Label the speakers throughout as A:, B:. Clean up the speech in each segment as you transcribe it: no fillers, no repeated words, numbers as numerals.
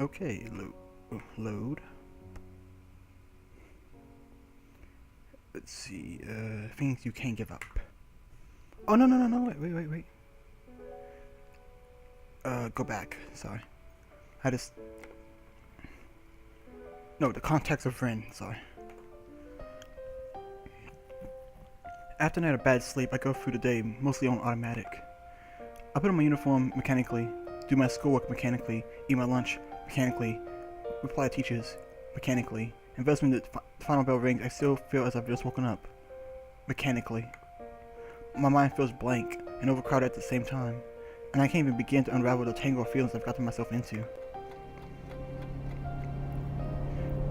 A: Okay, load. Let's see, things you can't give up. Oh, no, wait. Go back, sorry. I just... No, the context of Ren, sorry. After a night of bad sleep, I go through the day mostly on automatic. I put on my uniform mechanically, do my schoolwork mechanically, eat my lunch mechanically, reply to teachers mechanically, and thus when the final bell rings, I still feel as I've just woken up. Mechanically. My mind feels blank and overcrowded at the same time, and I can't even begin to unravel the tangle of feelings I've gotten myself into.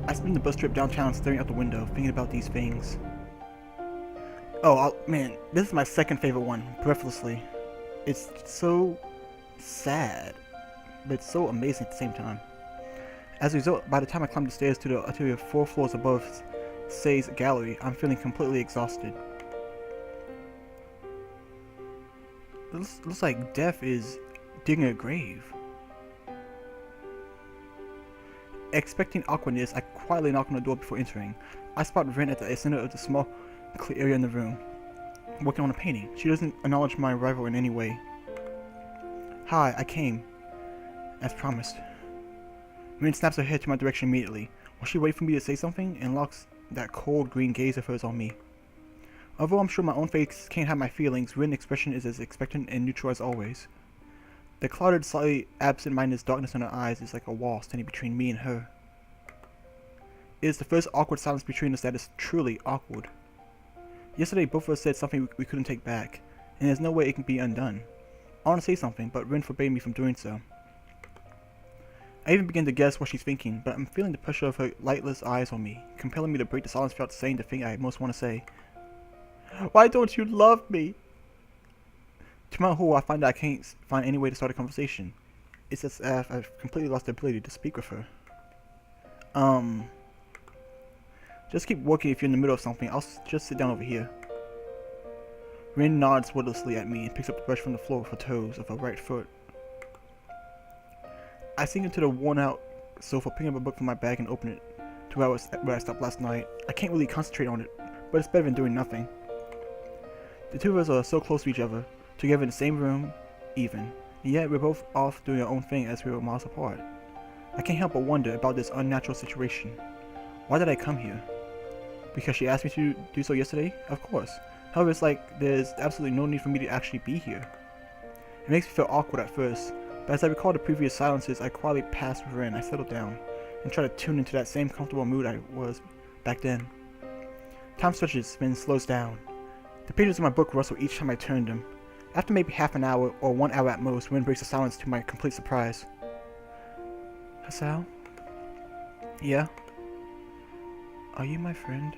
A: I spend the bus trip downtown staring out the window, thinking about these things. Oh, man, this is my second favorite one, breathlessly. It's so sad, but it's so amazing at the same time. As a result, by the time I climb the stairs to the 4 floors above Say's gallery, I'm feeling completely exhausted. It looks like death is digging a grave. Expecting awkwardness, I quietly knock on the door before entering. I spot Ren at the center of the small, clear area in the room, working on a painting. She doesn't acknowledge my arrival in any way. Hi, I came, as promised. Ren snaps her head to my direction immediately. Will she wait for me to say something, and locks that cold green gaze of hers on me? Although I'm sure my own face can't hide my feelings, Ren's expression is as expectant and neutral as always. The clouded, slightly absent-minded darkness in her eyes is like a wall standing between me and her. It is the first awkward silence between us that is truly awkward. Yesterday, both of us said something we couldn't take back, and there's no way it can be undone. I want to say something, but Ren forbade me from doing so. I even begin to guess what she's thinking, but I'm feeling the pressure of her lightless eyes on me, compelling me to break the silence without saying the thing I most want to say. Why don't you love me? To my horror, I find that I can't find any way to start a conversation. It's as if I've completely lost the ability to speak with her. Just keep working if you're in the middle of something. I'll just sit down over here. Ren nods wordlessly at me and picks up the brush from the floor with her toes of her right foot. I sink into the worn-out sofa, picking up a book from my bag and open it to where I stopped last night. I can't really concentrate on it, but it's better than doing nothing. The two of us are so close to each other, together in the same room, even, and yet we're both off doing our own thing as we were miles apart. I can't help but wonder about this unnatural situation. Why did I come here? Because she asked me to do so yesterday? Of course. However, it's like there's absolutely no need for me to actually be here. It makes me feel awkward at first, but as I recall the previous silences I quietly passed with Ren, I settle down and try to tune into that same comfortable mood I was back then. Time stretches, then slows down. The pages of my book rustle each time I turn them. After maybe half an hour, or 1 hour at most, Ren breaks the silence to my complete surprise. Hasao? Yeah? Are you my friend?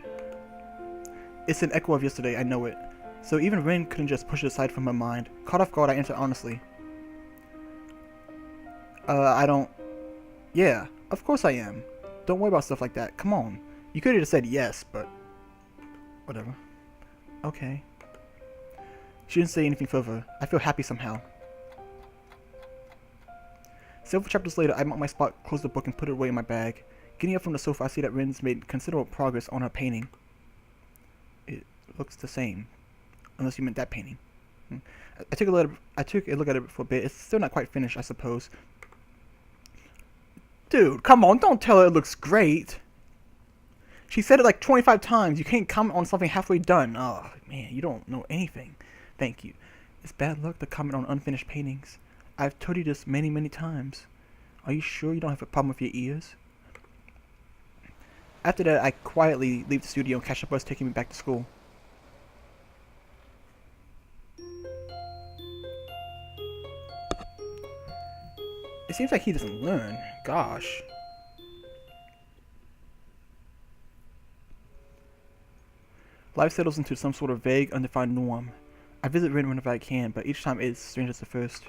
A: It's an echo of yesterday, I know it. So even Ren couldn't just push it aside from her mind. Caught off guard, I answered honestly. I don't... Yeah, of course I am. Don't worry about stuff like that. Come on. You could have just said yes, but... Whatever. Okay. She didn't say anything further. I feel happy somehow. Several chapters later, I mark my spot, close the book, and put it away in my bag. Getting up from the sofa, I see that Ren's made considerable progress on her painting. It looks the same. Unless you meant that painting. I took a look at it for a bit. It's still not quite finished, I suppose. Dude, come on, don't tell her it looks great. She said it like 25 times. You can't comment on something halfway done. Oh, man, you don't know anything. Thank you. It's bad luck to comment on unfinished paintings. I've told you this many, many times. Are you sure you don't have a problem with your ears? After that, I quietly leave the studio and catch a bus taking me back to school. It seems like he doesn't learn. Gosh. Life settles into some sort of vague, undefined norm. I visit Ren whenever I can, but each time it is strange as the first.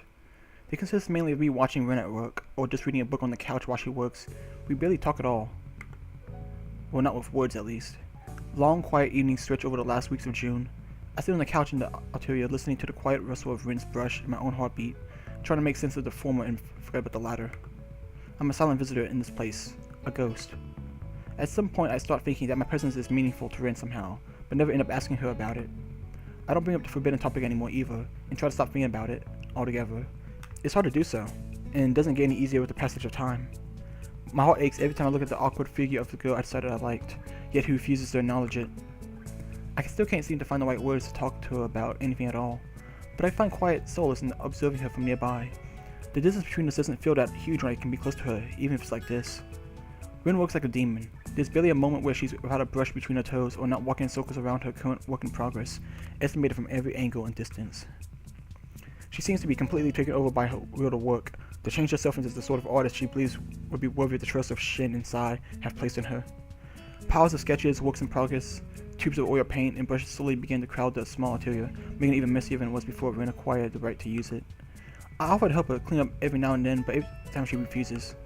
A: They consist mainly of me watching Ren at work, or just reading a book on the couch while she works. We barely talk at all. Well, not with words at least. Long, quiet evenings stretch over the last weeks of June. I sit on the couch in the atelier, listening to the quiet rustle of Ren's brush and my own heartbeat, trying to make sense of the former and forget about the latter. I'm a silent visitor in this place, a ghost. At some point I start thinking that my presence is meaningful to Rin somehow, but never end up asking her about it. I don't bring up the forbidden topic anymore either, and try to stop thinking about it altogether. It's hard to do so, and doesn't get any easier with the passage of time. My heart aches every time I look at the awkward figure of the girl I decided I liked, yet who refuses to acknowledge it. I still can't seem to find the right words to talk to her about anything at all, but I find quiet solace in observing her from nearby. The distance between us doesn't feel that huge when I can be close to her, even if it's like this. Rin works like a demon. There's barely a moment where she's without a brush between her toes or not walking in circles around her current work in progress, estimated from every angle and distance. She seems to be completely taken over by her will to work, to change herself into the sort of artist she believes would be worthy of the trust of Shin and Sai have placed in her. Piles of sketches, works in progress, tubes of oil paint, and brushes slowly begin to crowd the small interior, making it even messier than it was before Rin acquired the right to use it. I offer to help her clean up every now and then, but every time she refuses.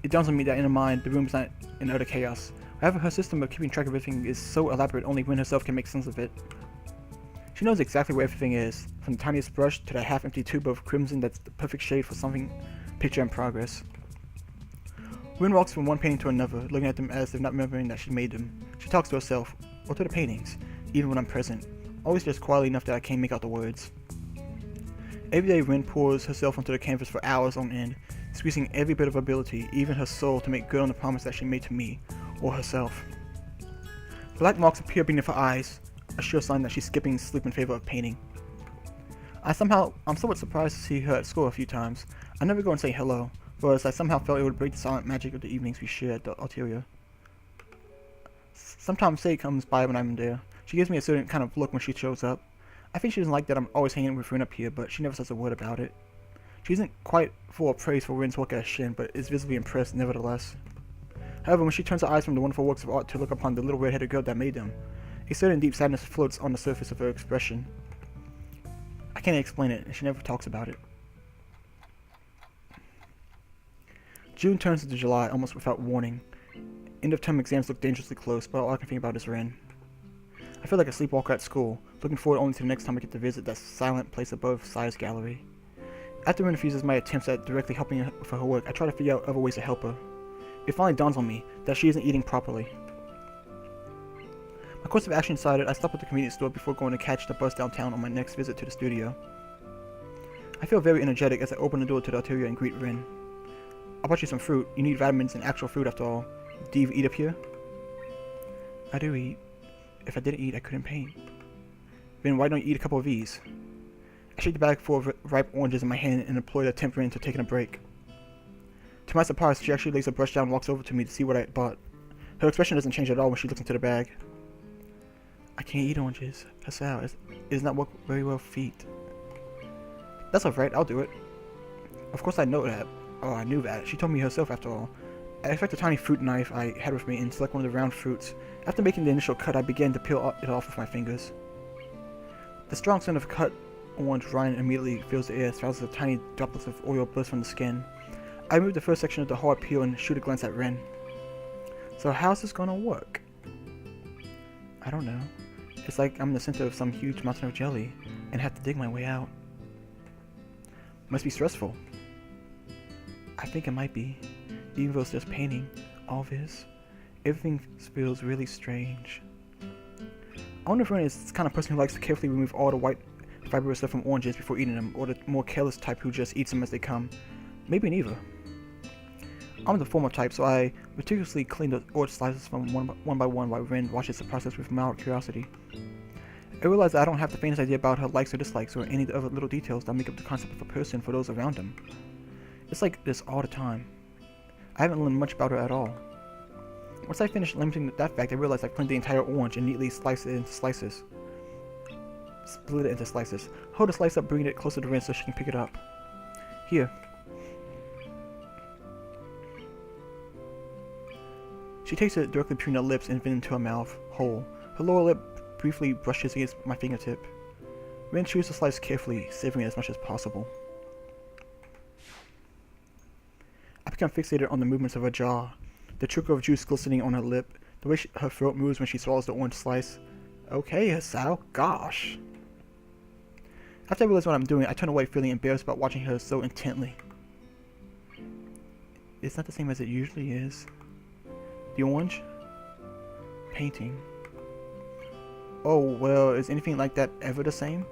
A: It dawns on me that in her mind, the room is not in utter chaos. However, her system of keeping track of everything is so elaborate only Rin herself can make sense of it. She knows exactly where everything is, from the tiniest brush to the half-empty tube of crimson that's the perfect shade for something picture in progress. Rin walks from one painting to another, looking at them as if not remembering that she made them. She talks to herself, or to the paintings, even when I'm present, always just quietly enough that I can't make out the words. Every day Rin pours herself onto the canvas for hours on end, squeezing every bit of ability, even her soul, to make good on the promise that she made to me, or herself. Black marks appear beneath her eyes, a sure sign that she's skipping sleep in favor of painting. I'm somewhat surprised to see her at school a few times. I never go and say hello, whereas I somehow felt it would break the silent magic of the evenings we share at the Altaria. Sometimes Sei comes by when I'm there. She gives me a certain kind of look when she shows up. I think she doesn't like that I'm always hanging with Rin up here, but she never says a word about it. She isn't quite full of praise for Rin's work at Shin, but is visibly impressed nevertheless. However, when she turns her eyes from the wonderful works of art to look upon the little red-headed girl that made them, a certain deep sadness floats on the surface of her expression. I can't explain it, and she never talks about it. June turns into July almost without warning. End-of-term exams look dangerously close, but all I can think about is Rin. I feel like a sleepwalker at school, looking forward only to the next time I get to visit that silent place above Sai's gallery. After Rin refuses my attempts at directly helping her for her work, I try to figure out other ways to help her. It finally dawns on me that she isn't eating properly. My course of action decided, I stop at the convenience store before going to catch the bus downtown on my next visit to the studio. I feel very energetic as I open the door to the Altaria and greet Rin. I bought you some fruit. You need vitamins and actual food after all. Do you eat up here? I do eat. If I didn't eat, I couldn't paint. Then why don't you eat a couple of these? I shake the bag full of ripe oranges in my hand and employ the temper into taking a break. To my surprise, she actually lays her brush down and walks over to me to see what I bought. Her expression doesn't change at all when she looks into the bag. I can't eat oranges. Hasao, it does not work very well with feet. That's alright, I'll do it. Of course I know that. Oh, I knew that. She told me herself after all. I extract a tiny fruit knife I had with me and select one of the round fruits. After making the initial cut, I began to peel it off with my fingers. The strong scent of cut orange rind immediately fills the air as thousands of tiny droplets of oil burst from the skin. I remove the first section of the hard peel and shoot a glance at Rin. So how's this gonna work? I don't know. It's like I'm in the center of some huge mountain of jelly and have to dig my way out. Must be stressful. I think it might be. Even though it's just painting, all this, everything feels really strange. I wonder if Rin is the kind of person who likes to carefully remove all the white fibrous stuff from oranges before eating them, or the more careless type who just eats them as they come. Maybe neither. I'm the former type, so I meticulously clean the orange slices from one by one while Rin watches the process with mild curiosity. I realize that I don't have the faintest idea about her likes or dislikes or any of the other little details that make up the concept of a person for those around them. It's like this all the time. I haven't learned much about her at all. Once I finish limiting that fact, I realize I've cleaned the entire orange and neatly sliced it into slices. Split it into slices. Hold the slice up, bringing it closer to Rin so she can pick it up. Here. She takes it directly between her lips and then into her mouth, whole. Her lower lip briefly brushes against my fingertip. Rin chews the slice carefully, savoring it as much as possible. I become fixated on the movements of her jaw, the trickle of juice glistening on her lip, the way her throat moves when she swallows the orange slice. Okay, Hasao, gosh. After I realize what I'm doing, I turn away feeling embarrassed about watching her so intently. It's not the same as it usually is. The orange? Painting. Oh, well, is anything like that ever the same?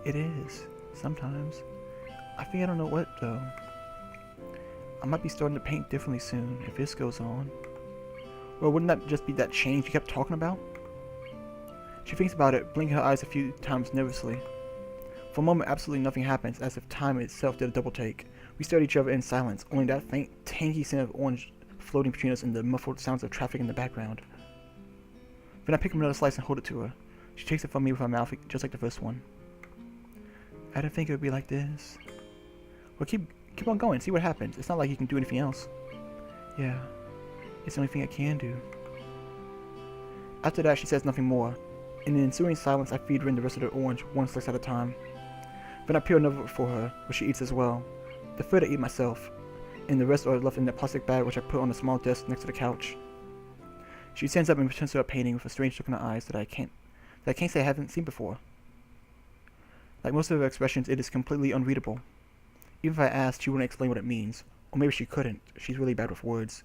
A: It is. Sometimes. I think I don't know what, though. I might be starting to paint differently soon, if this goes on. Well, wouldn't that just be that change you kept talking about? She thinks about it, blinking her eyes a few times nervously. For a moment, absolutely nothing happens, as if time itself did a double take. We stare at each other in silence, only that faint, tangy scent of orange floating between us and the muffled sounds of traffic in the background. Then I pick up another slice and hold it to her. She takes it from me with her mouth, just like the first one. I didn't think it would be like this. Well, keep on going, see what happens. It's not like you can do anything else. Yeah, it's the only thing I can do. After that, she says nothing more. In the ensuing silence, I feed Rin the rest of the orange, one slice at a time. Then I peel another for her, which she eats as well. The third I eat myself, and the rest are left in the plastic bag which I put on the small desk next to the couch. She stands up and returns to her painting with a strange look in her eyes that I can't say I haven't seen before. Like most of her expressions, it is completely unreadable. Even if I asked, she wouldn't explain what it means. Or maybe she couldn't. She's really bad with words.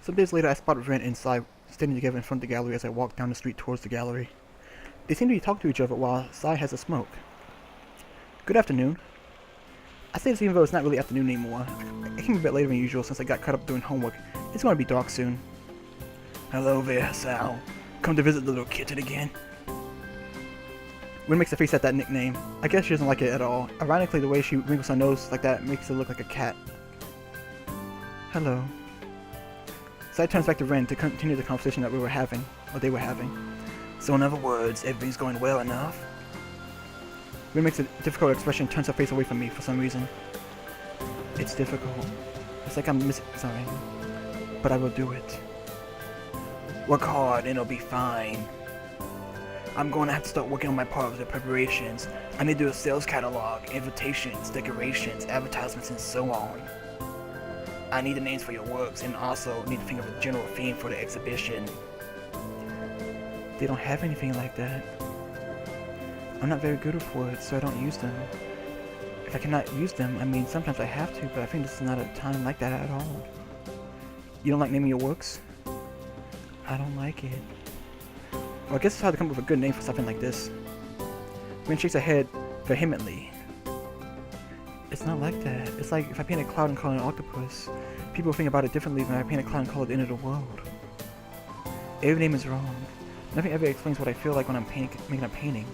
A: Some days later, I spot Ren and Sai standing together in front of the gallery as I walk down the street towards the gallery. They seem to be talking to each other while Sai has a smoke. Good afternoon. I say this even though it's not really afternoon anymore. I came a bit later than usual since I got caught up doing homework. It's going to be dark soon. Hello there, Sal. Come to visit the little kitten again? Ren makes a face at that nickname. I guess she doesn't like it at all. Ironically, the way she wrinkles her nose like that makes it look like a cat. Hello. Sai turns back to Ren to continue the conversation that they were having. So in other words, everything's going well enough? Ren makes a difficult expression and turns her face away from me for some reason. It's difficult. It's like I'm sorry. But I will do it. Work hard and it'll be fine. I'm going to have to start working on my part of the preparations. I need to do a sales catalog, invitations, decorations, advertisements, and so on. I need the names for your works and also need to think of a general theme for the exhibition. They don't have anything like that. I'm not very good with words, so I don't use them. If I cannot use them, I mean sometimes I have to, but I think this is not a time like that at all. You don't like naming your works? I don't like it. Well, I guess it's hard to come up with a good name for something like this. Ren shakes her head vehemently. It's not like that. It's like if I paint a cloud and call it an octopus, people think about it differently than if I paint a cloud and call it the end of the world. Every name is wrong. Nothing ever explains what I feel like when I'm making a painting.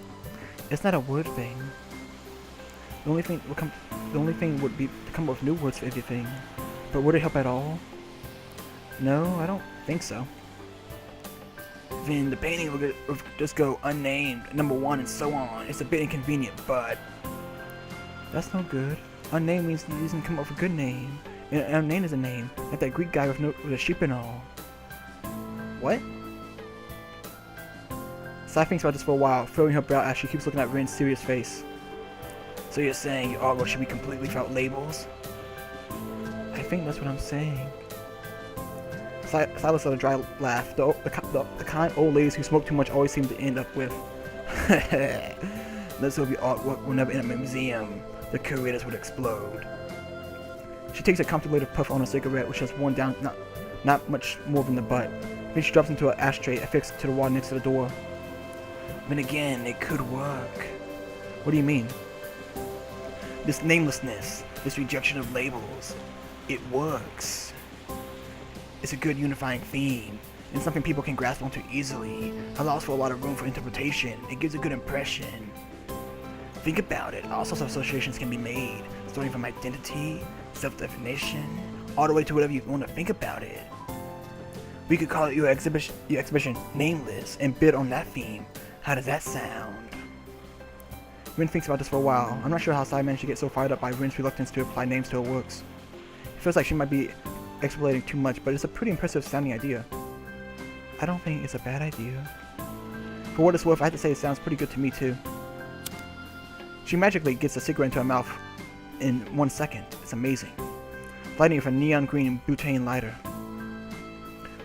A: It's not a word thing. The only thing would be to come up with new words for everything. But would it help at all? No, I don't think so. Then the painting will just go unnamed, number 1, and so on. It's a bit inconvenient, but that's no good. Unnamed means you didn't come up with a good name. And unnamed is a name, like that Greek guy with a sheep and all. What? Sai thinks about this for a while, throwing her brow as she keeps looking at Ren's serious face. So you're saying your artwork should be completely without labels? I think that's what I'm saying. Silas let a dry laugh. The kind old ladies who smoke too much always seem to end up with. Let's hope your artwork will never end up in a museum. The curators would explode. She takes a contemplative puff on a cigarette, which has worn down not much more than the butt. Then she drops into an ashtray affixed to the wall next to the door. Then again, it could work. What do you mean? This namelessness, this rejection of labels, it works. It's a good unifying theme, and something people can grasp onto easily. Allows for a lot of room for interpretation. It gives a good impression. Think about it. All sorts of associations can be made, starting from identity, self-definition, all the way to whatever you want to think about it. We could call it your exhibition Nameless and bid on that theme. How does that sound? Rin thinks about this for a while. I'm not sure how Sai managed to get so fired up by Rin's reluctance to apply names to her works. It feels like she might be extrapolating too much, but it's a pretty impressive sounding idea. I don't think it's a bad idea. For what it's worth, I have to say it sounds pretty good to me too. She magically gets a cigarette into her mouth in 1 second. It's amazing. lighting with a neon green butane lighter.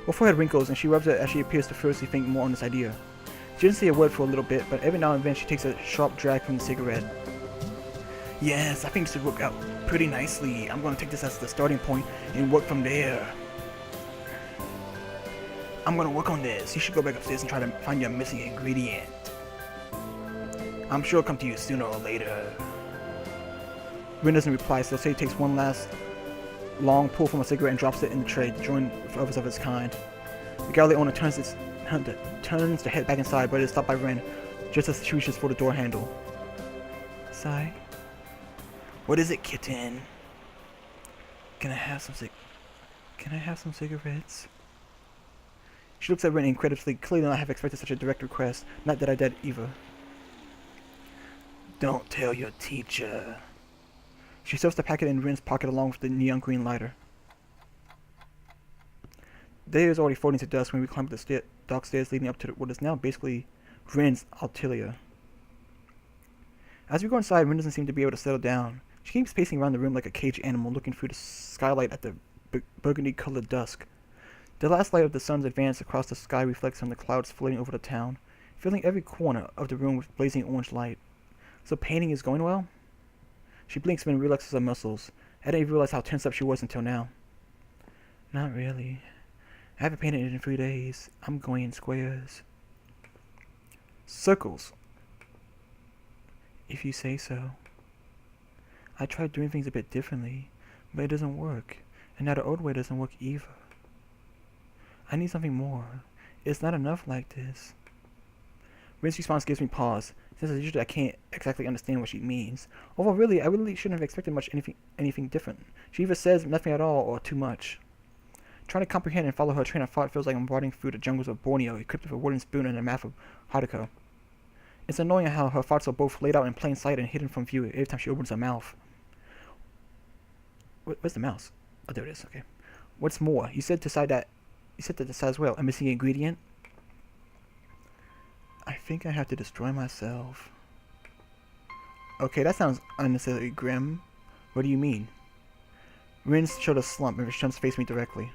A: Her forehead wrinkles and she rubs it as she appears to furiously think more on this idea. She doesn't say a word for a little bit, but every now and then she takes a sharp drag from the cigarette. Yes, I think this would work out pretty nicely. I'm going to take this as the starting point and work from there. I'm going to work on this. You should go back upstairs and try to find your missing ingredient. I'm sure it'll come to you sooner or later. Rin doesn't reply, so Say takes one last long pull from a cigarette and drops it in the tray, joined with others of its kind. The gallery owner turns to head back inside, but is stopped by Rin just as she reaches for the door handle. Sai? What is it, kitten? Can I have some cigarettes? She looks at Rin incredulously. Clearly not have expected such a direct request. Not that I did either. Don't tell your teacher. She stuffs the packet in Rin's pocket along with the neon green lighter. The day is already falling to dusk when we climb up the dark stairs leading up to what is now basically Rin's atelier. As we go inside, Rin doesn't seem to be able to settle down. She keeps pacing around the room like a caged animal, looking through the skylight at the burgundy-colored dusk. The last light of the sun's advance across the sky reflects on the clouds floating over the town, filling every corner of the room with blazing orange light. So painting is going well? She blinks and relaxes her muscles. I didn't even realize how tense up she was until now. Not really. I haven't painted in 3 days. I'm going in squares. Circles. If you say so. I tried doing things a bit differently, but it doesn't work. And now the old way doesn't work either. I need something more. It's not enough like this. Rin's response gives me pause, since as usually I can't exactly understand what she means. Although really, I really shouldn't have expected anything different. She either says nothing at all or too much. Trying to comprehend and follow her train of thought feels like I'm wading through the jungles of Borneo, equipped with a wooden spoon and a map of Hadako. It's annoying how her thoughts are both laid out in plain sight and hidden from view every time she opens her mouth. Where's the mouse? Oh, there it is. Okay. What's more, you said to decide as well. A missing ingredient? I think I have to destroy myself. Okay, that sounds unnecessarily grim. What do you mean? Rin's showed a slump and jumps to face me directly.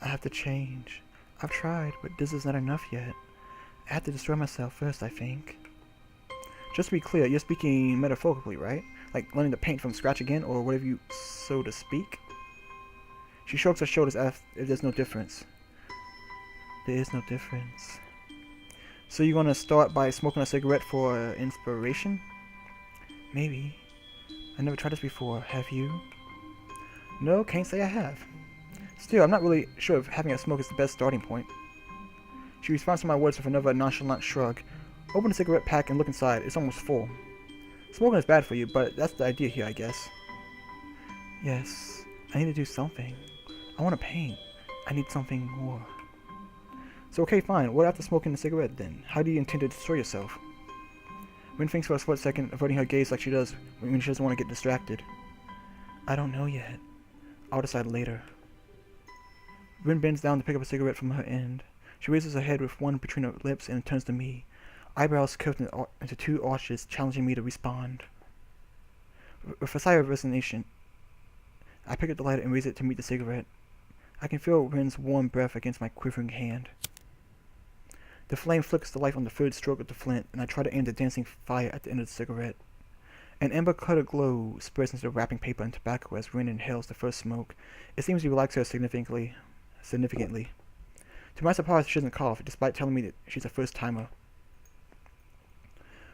A: I have to change. I've tried, but this is not enough yet. I have to destroy myself first, I think. Just to be clear, you're speaking metaphorically, right? Like learning to paint from scratch again, or whatever you so to speak? She shrugs her shoulders as if there's no difference. There is no difference. So you're gonna start by smoking a cigarette for inspiration? Maybe. I never tried this before, have you? No, can't say I have. Still, I'm not really sure if having a smoke is the best starting point. She responds to my words with another nonchalant shrug. Open the cigarette pack and look inside. It's almost full. Smoking is bad for you, but that's the idea here, I guess. Yes, I need to do something. I want to paint. I need something more. So okay, fine. What after smoking the cigarette then? How do you intend to destroy yourself? Rin thinks for a split second, averting her gaze like she does when she doesn't want to get distracted. I don't know yet. I'll decide later. Rin bends down to pick up a cigarette from her end. She raises her head with one between her lips and turns to me, eyebrows curved into two arches, challenging me to respond. With a sigh of resignation, I pick up the lighter and raise it to meet the cigarette. I can feel Rin's warm breath against my quivering hand. The flame flickers to life on the third stroke of the flint, and I try to aim the dancing fire at the end of the cigarette. An amber-colored glow spreads into the wrapping paper and tobacco as Rin inhales the first smoke. It seems to relax her significantly. To my surprise, she doesn't cough, despite telling me that she's a first-timer.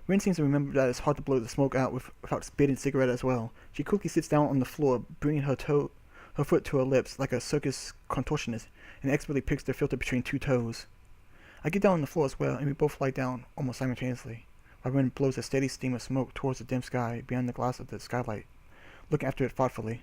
A: Rin seems to remember that it's hard to blow the smoke out without spitting the cigarette as well. She quickly sits down on the floor, bringing her foot to her lips like a circus contortionist, and expertly picks the filter between two toes. I get down on the floor as well, and we both lie down almost simultaneously, while Rin blows a steady stream of smoke towards the dim sky beyond the glass of the skylight, looking after it thoughtfully.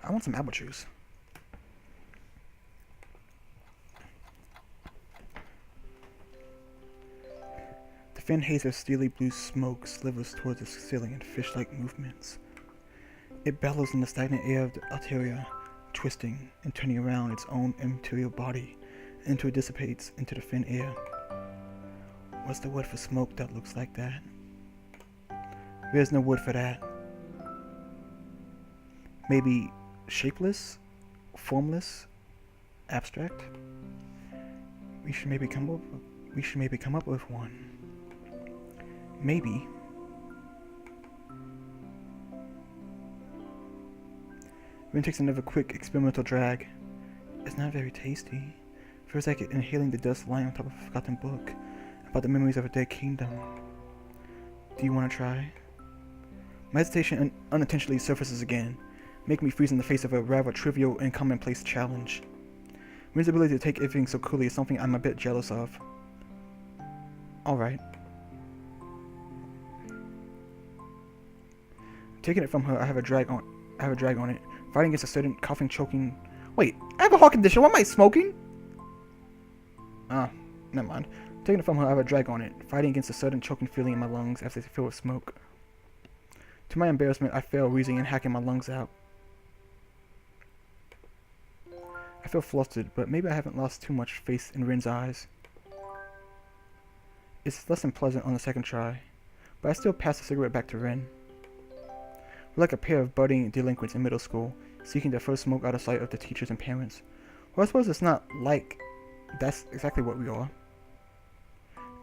A: I want some apple juice. The thin haze of steely blue smoke slithers towards the ceiling in fish-like movements. It bellows in the stagnant air of the interior, twisting and turning around its own immaterial body until it dissipates into the thin air. What's the word for smoke that looks like that? There's no word for that. Maybe shapeless? Formless? Abstract? We should maybe come up with one. Maybe. Rin takes another quick experimental drag. It's not very tasty. Feels like inhaling the dust lying on top of a forgotten book about the memories of a dead kingdom. Do you want to try? My hesitation unintentionally surfaces again, making me freeze in the face of a rather trivial and commonplace challenge. Rin's ability to take everything so coolly is something I'm a bit jealous of. Alright. Taking it from her, I have a drag on it, fighting against a certain coughing, choking. Wait, I have a heart condition. Why am I smoking? Ah, never mind. Taking it from her, I have a drag on it, fighting against a sudden choking feeling in my lungs as they fill with smoke. To my embarrassment, I fail, wheezing and hacking my lungs out. I feel flustered, but maybe I haven't lost too much faith in Rin's eyes. It's less than pleasant on the second try, but I still pass the cigarette back to Rin. We're like a pair of budding delinquents in middle school, seeking their first smoke out of sight of the teachers and parents. Well, I suppose it's not like that's exactly what we are.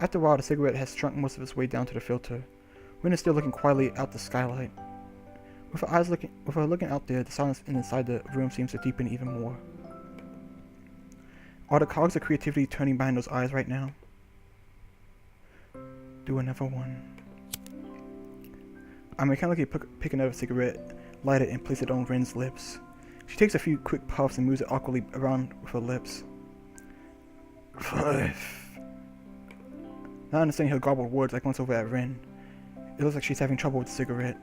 A: After a while, the cigarette has shrunk most of its way down to the filter. Rin is still looking quietly out the skylight. With her looking out there, the silence inside the room seems to deepen even more. Are the cogs of creativity turning behind those eyes right now? Do another one. I mechanically pick another cigarette, light it, and place it on Rin's lips. She takes a few quick puffs and moves it awkwardly around with her lips. Not understanding her garbled words, I glance over at Rin. It looks like she's having trouble with the cigarette.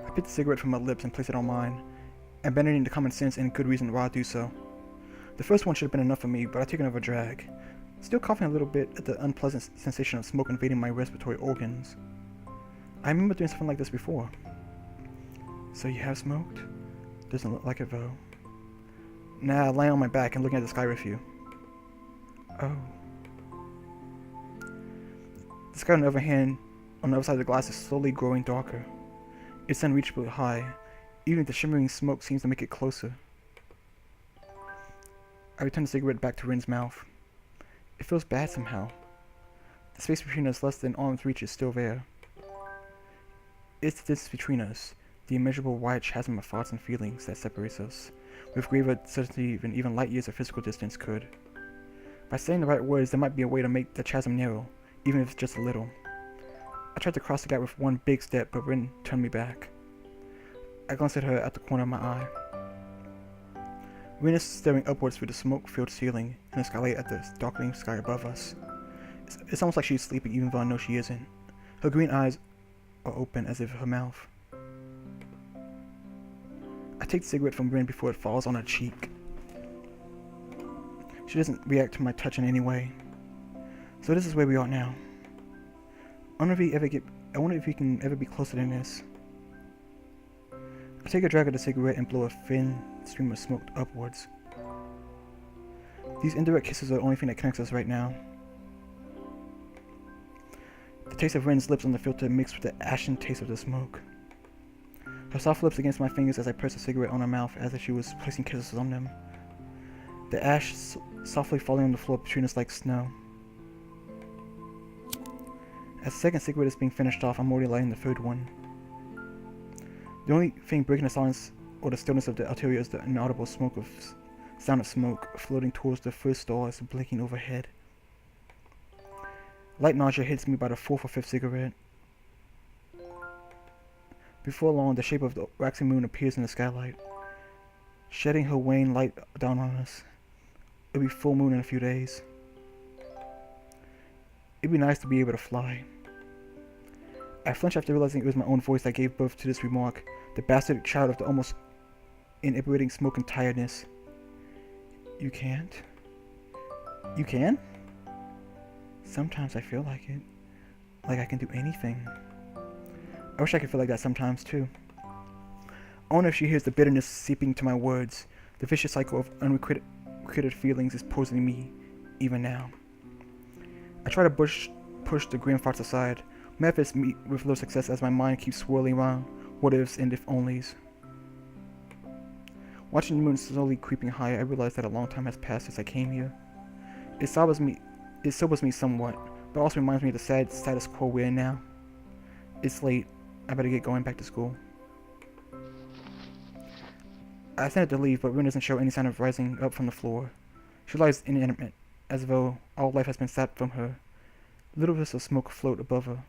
A: I pick the cigarette from her lips and place it on mine, abandoning the common sense and good reason why I do so. The first one should have been enough for me, but I take another drag, still coughing a little bit at the unpleasant sensation of smoke invading my respiratory organs. I remember doing something like this before. So you have smoked? Doesn't look like it though. Nah, lying on my back and looking at the sky with you. Oh. The sky, on the other hand, on the other side of the glass is slowly growing darker. It's unreachably high. Even the shimmering smoke seems to make it closer. I return the cigarette back to Rin's mouth. It feels bad somehow. The space between us less than arm's reach is still there. It's the distance between us, the immeasurable wide chasm of thoughts and feelings that separates us, with graver certainty than even light years of physical distance could. By saying the right words, there might be a way to make the chasm narrow, even if it's just a little. I tried to cross the gap with one big step, but Rin turned me back. I glanced at her at the corner of my eye. Rin is staring upwards through the smoke-filled ceiling and the skylight at the darkening sky above us. It's almost like she's sleeping even though I know she isn't. Her green eyes are open as if her mouth. I take the cigarette from Rin before it falls on her cheek. She doesn't react to my touch in any way. So this is where we are now. I wonder if we can ever be closer than this. I take a drag of the cigarette and blow a thin stream of smoke upwards. These indirect kisses are the only thing that connects us right now. The taste of Rin's lips on the filter mixed with the ashen taste of the smoke. Her soft lips against my fingers as I press the cigarette on her mouth as if she was placing kisses on them. The ash softly falling on the floor between us like snow. As the second cigarette is being finished off, I'm already lighting the third one. The only thing breaking the silence or the stillness of the interior is the inaudible sound of smoke floating towards the first stars blinking overhead. Light nausea hits me by the fourth or fifth cigarette. Before long, the shape of the waxing moon appears in the skylight, shedding her wan light down on us. It'll be full moon in a few days. It'd be nice to be able to fly. I flinched after realizing it was my own voice that gave birth to this remark, the bastard child of the almost inebriating smoke and tiredness. You can't? You can? Sometimes I feel like it. Like I can do anything. I wish I could feel like that sometimes too. I wonder if she hears the bitterness seeping to my words, the vicious cycle of unrequited created feelings is poisoning me even now. I try to push the grim thoughts aside. My efforts meet with little success as my mind keeps swirling around what ifs and if onlys. Watching the moon slowly creeping higher, I realize that a long time has passed since I came here. It sobers me somewhat, but also reminds me of the sad status quo we're in now. It's late. I better get going back to school. I intended to leave, but Rin doesn't show any sign of rising up from the floor. She lies inanimate, as though all life has been sapped from her. Little wisps of smoke float above her.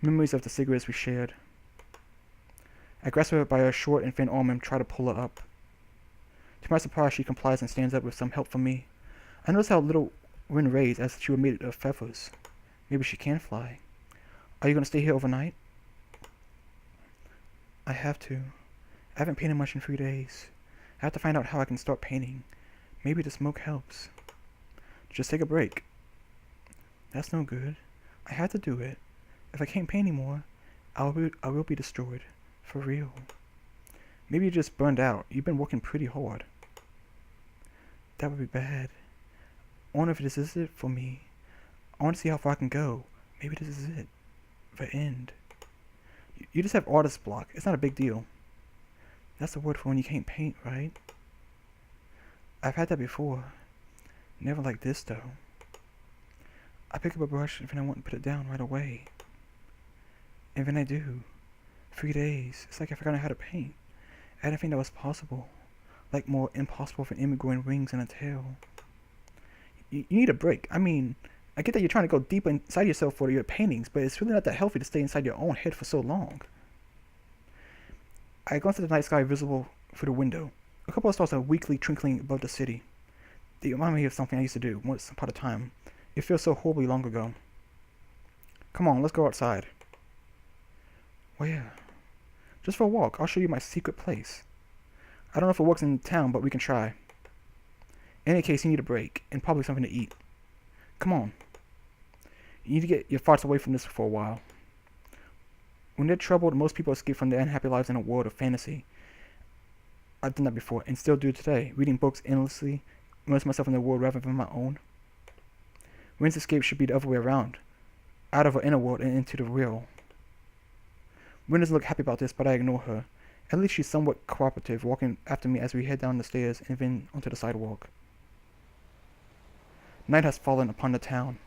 A: Memories of the cigarettes we shared. I grasp her by her short and thin arm and try to pull her up. To my surprise, she complies and stands up with some help from me. I notice how little Rin raised, as she was made of feathers. Maybe she can fly. Are you going to stay here overnight? I have to. I haven't painted much in 3 days. I have to find out how I can start painting. Maybe the smoke helps. Just take a break. That's no good. I have to do it. If I can't paint anymore, I will be destroyed. For real. Maybe you just burned out. You've been working pretty hard. That would be bad. I wonder if this is it for me. I want to see how far I can go. Maybe this is it. The end. You just have artist's block. It's not a big deal. That's the word for when you can't paint, right? I've had that before. Never like this, though. I pick up a brush and then I want to put it down right away. And then I do. 3 days. It's like I forgot how to paint. I didn't think that was possible. Like more impossible for an immigrant growing wings and a tail. You need a break. I mean, I get that you're trying to go deeper inside yourself for your paintings, but it's really not that healthy to stay inside your own head for so long. I glance at the night sky visible through the window. A couple of stars are weakly twinkling above the city. They remind me of something I used to do once upon a time. It feels so horribly long ago. Come on, let's go outside. Where? Just for a walk. I'll show you my secret place. I don't know if it works in town, but we can try. In any case, you need a break, and probably something to eat. Come on. You need to get your thoughts away from this for a while. When they're troubled, most people escape from their unhappy lives in a world of fantasy. I've done that before, and still do today, reading books endlessly, immerse myself in their world rather than my own. Rin's escape should be the other way around, out of her inner world and into the real. Rin doesn't look happy about this, but I ignore her. At least she's somewhat cooperative, walking after me as we head down the stairs and then onto the sidewalk. Night has fallen upon the town.